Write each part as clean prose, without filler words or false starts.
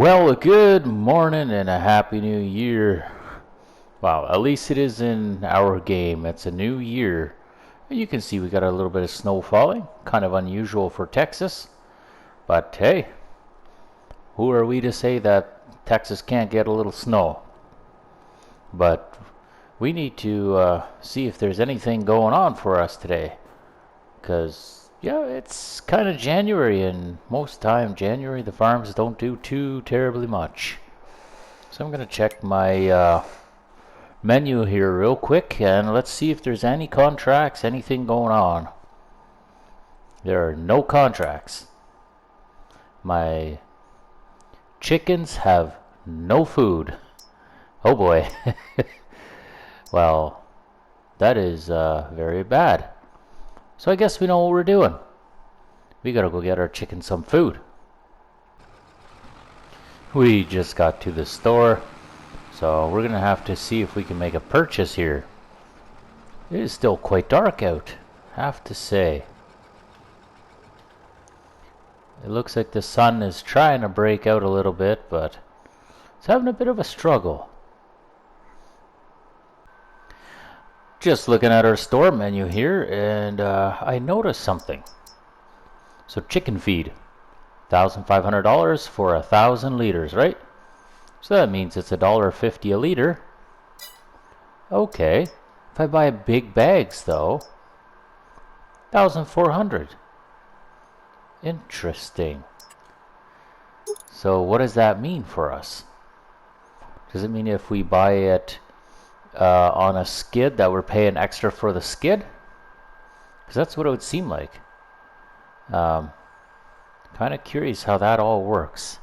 Well, good morning and a happy new year. Wow, at least it is in our game. It's a new year. You can see we got a little bit of snow falling. Kind of unusual for Texas. But hey, who are we to say that Texas can't get a little snow? But we need to see if there's anything going on for us today. Because, yeah, it's kind of January, and most time January the farms don't do too terribly much. So I'm going to check my menu here real quick, and let's see if there's any contracts, anything going on. There are no contracts. My chickens have no food. Oh boy. Well, that is very bad. So I guess we know what we're doing. We gotta go get our chickens some food. We just got to the store, so we're gonna have to see if we can make a purchase here. It is still quite dark out, I have to say. It looks like the sun is trying to break out a little bit, but it's having a bit of a struggle. Just looking at our store menu here, and I noticed something. So chicken feed, $1,500 for 1,000 liters, right? So that means it's $1.50 a liter. Okay, if I buy big bags though, 1,400. Interesting. So what does that mean for us? Does it mean if we buy it on a skid that we're paying extra for the skid? Because that's what it would seem like. Kind of curious how that all works.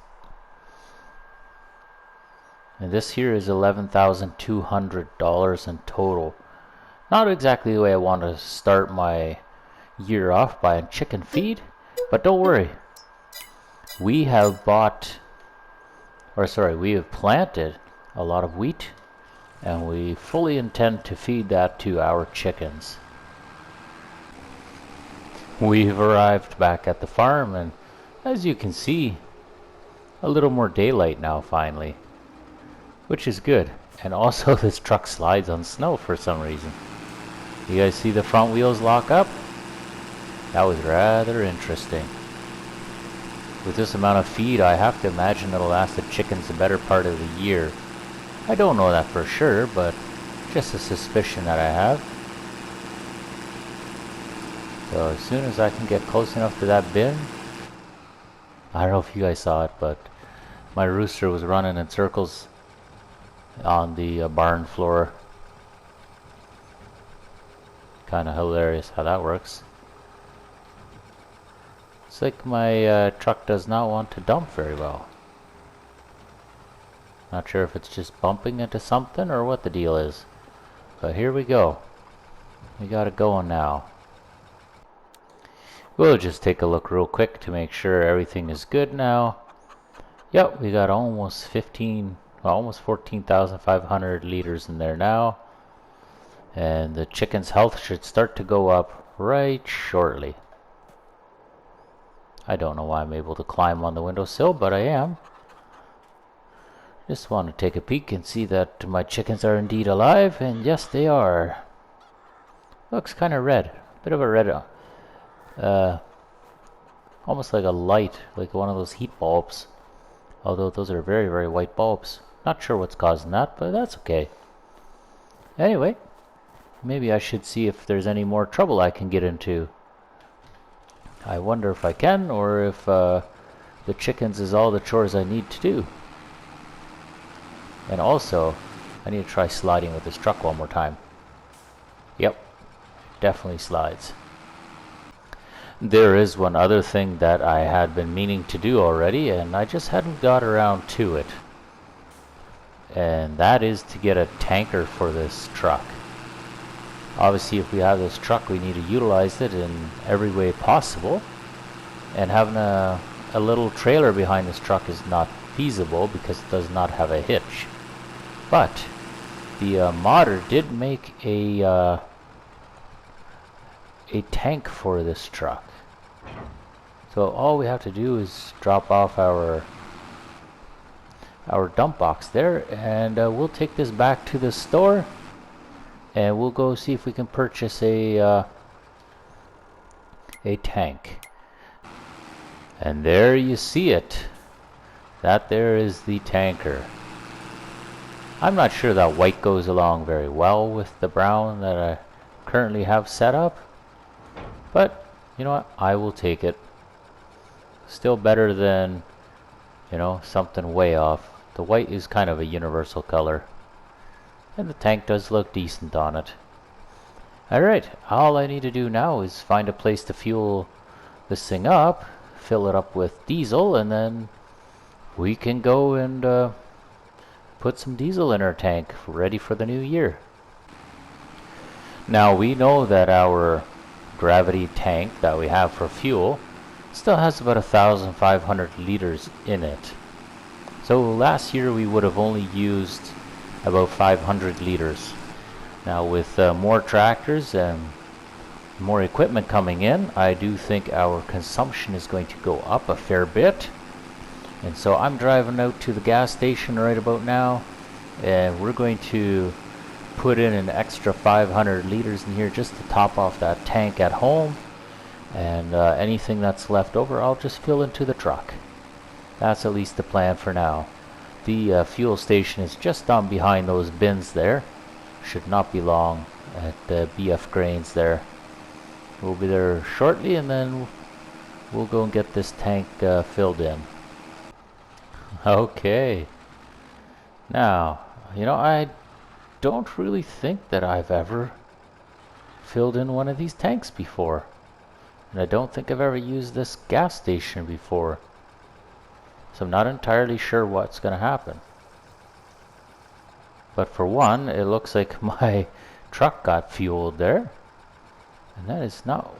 And this here is $11,200 in total. Not exactly the way I want to start my year off buying chicken feed, but don't worry. We have planted a lot of wheat, and we fully intend to feed that to our chickens. We've arrived back at the farm, and as you can see, a little more daylight now finally, which is good. And also this truck slides on snow for some reason. You guys see the front wheels lock up? That was rather interesting. With this amount of feed, I have to imagine it'll last the chickens the better part of the year. I don't know that for sure, but just a suspicion that I have. So as soon as I can get close enough to that bin, I don't know if you guys saw it, but my rooster was running in circles on the barn floor. Kind of hilarious how that works. It's like my truck does not want to dump very well. Not sure if it's just bumping into something or what the deal is. But here we go. We got it going now. We'll just take a look real quick to make sure everything is good now. Yep, we got almost 14,500 liters in there now. And the chicken's health should start to go up right shortly. I don't know why I'm able to climb on the windowsill, but I am. Just want to take a peek and see that my chickens are indeed alive, and yes they are. Looks kind of red, bit of a red, almost like a light, like one of those heat bulbs. Although those are very, very white bulbs. Not sure what's causing that, but that's okay. Anyway, maybe I should see if there's any more trouble I can get into. I wonder if I can, or if the chickens is all the chores I need to do. And also, I need to try sliding with this truck one more time. Yep, definitely slides. There is one other thing that I had been meaning to do already, and I just hadn't got around to it. And that is to get a tanker for this truck. Obviously, if we have this truck, we need to utilize it in every way possible. And having a little trailer behind this truck is not feasible because it does not have a hitch. But the modder did make a tank for this truck. So all we have to do is drop off our our dump box there, and we'll take this back to the store, and we'll go see if we can purchase a tank. And there you see it. That there is the tanker. I'm not sure that white goes along very well with the brown that I currently have set up, but you know what, I will take it. Still better than, you know, something way off. The white is kind of a universal color, and the tank does look decent on it. Alright, all I need to do now is find a place to fuel this thing up, fill it up with diesel, and then we can go and put some diesel in our tank, ready for the new year. Now we know that our gravity tank that we have for fuel still has about 1,500 liters in it. So last year we would have only used about 500 liters. Now with more tractors and more equipment coming in, I do think our consumption is going to go up a fair bit. And so I'm driving out to the gas station right about now, and we're going to put in an extra 500 liters in here just to top off that tank at home, and anything that's left over I'll just fill into the truck. That's at least the plan for now. The fuel station is just on behind those bins there. Should not be long at the BF Grains there. We'll be there shortly, and then we'll go and get this tank filled in. Okay. Now, you know, I don't really think that I've ever filled in one of these tanks before. And I don't think I've ever used this gas station before. So I'm not entirely sure what's going to happen. But for one, it looks like my truck got fueled there. And that is not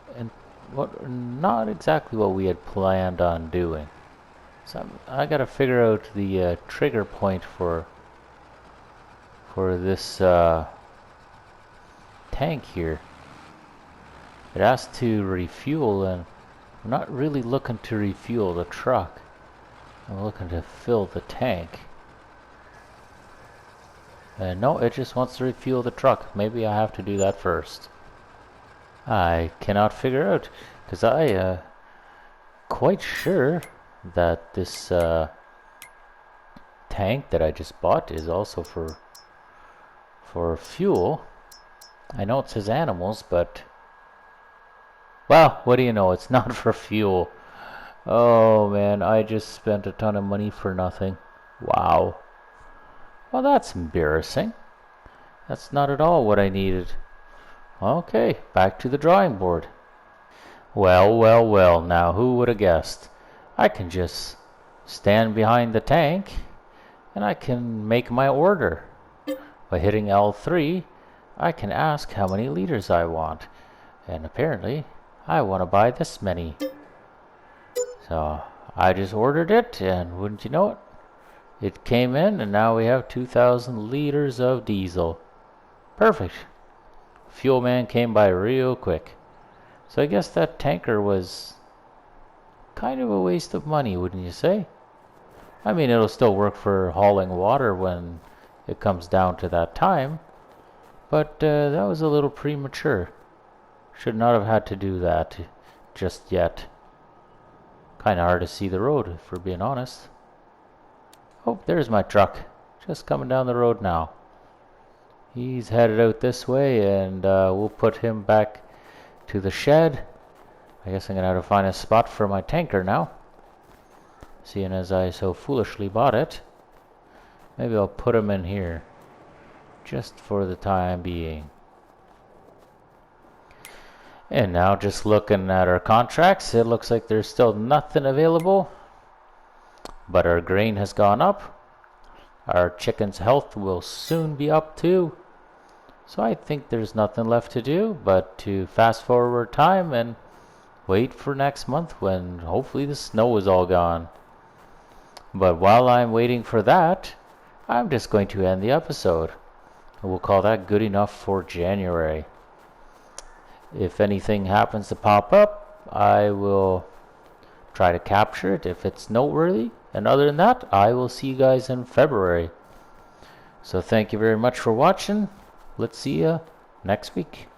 exactly what we had planned on doing. So I gotta figure out the trigger point for this tank here. It has to refuel, and I'm not really looking to refuel the truck. I'm looking to fill the tank. No, it just wants to refuel the truck. Maybe I have to do that first. I cannot figure out, because I quite sure that this tank that I just bought is also for fuel. I know it says animals, but well, what do you know, it's not for fuel. Oh man, I just spent a ton of money for nothing. Wow. Well, that's embarrassing. That's not at all what I needed. Okay, back to the drawing board. Well, now who would have guessed? I can just stand behind the tank and I can make my order. By hitting L3, I can ask how many liters I want. And apparently, I want to buy this many. So I just ordered it, and wouldn't you know it, it came in, and now we have 2,000 liters of diesel. Perfect. Fuel man came by real quick. So I guess that tanker was kind of a waste of money, wouldn't you say? I mean, it'll still work for hauling water when it comes down to that time, but that was a little premature. Should not have had to do that just yet. Kind of hard to see the road, if we're being honest. Oh, there's my truck, just coming down the road now. He's headed out this way, and we'll put him back to the shed. I guess I'm gonna have to find a spot for my tanker now, seeing as I so foolishly bought it. Maybe I'll put him in here, just for the time being. And now, just looking at our contracts, it looks like there's still nothing available, but our grain has gone up. Our chicken's health will soon be up too. So I think there's nothing left to do but to fast forward time and wait for next month when hopefully the snow is all gone. But while I'm waiting for that, I'm just going to end the episode. We'll call that good enough for January. If anything happens to pop up, I will try to capture it if it's noteworthy. And other than that, I will see you guys in February. So thank you very much for watching. Let's see you next week.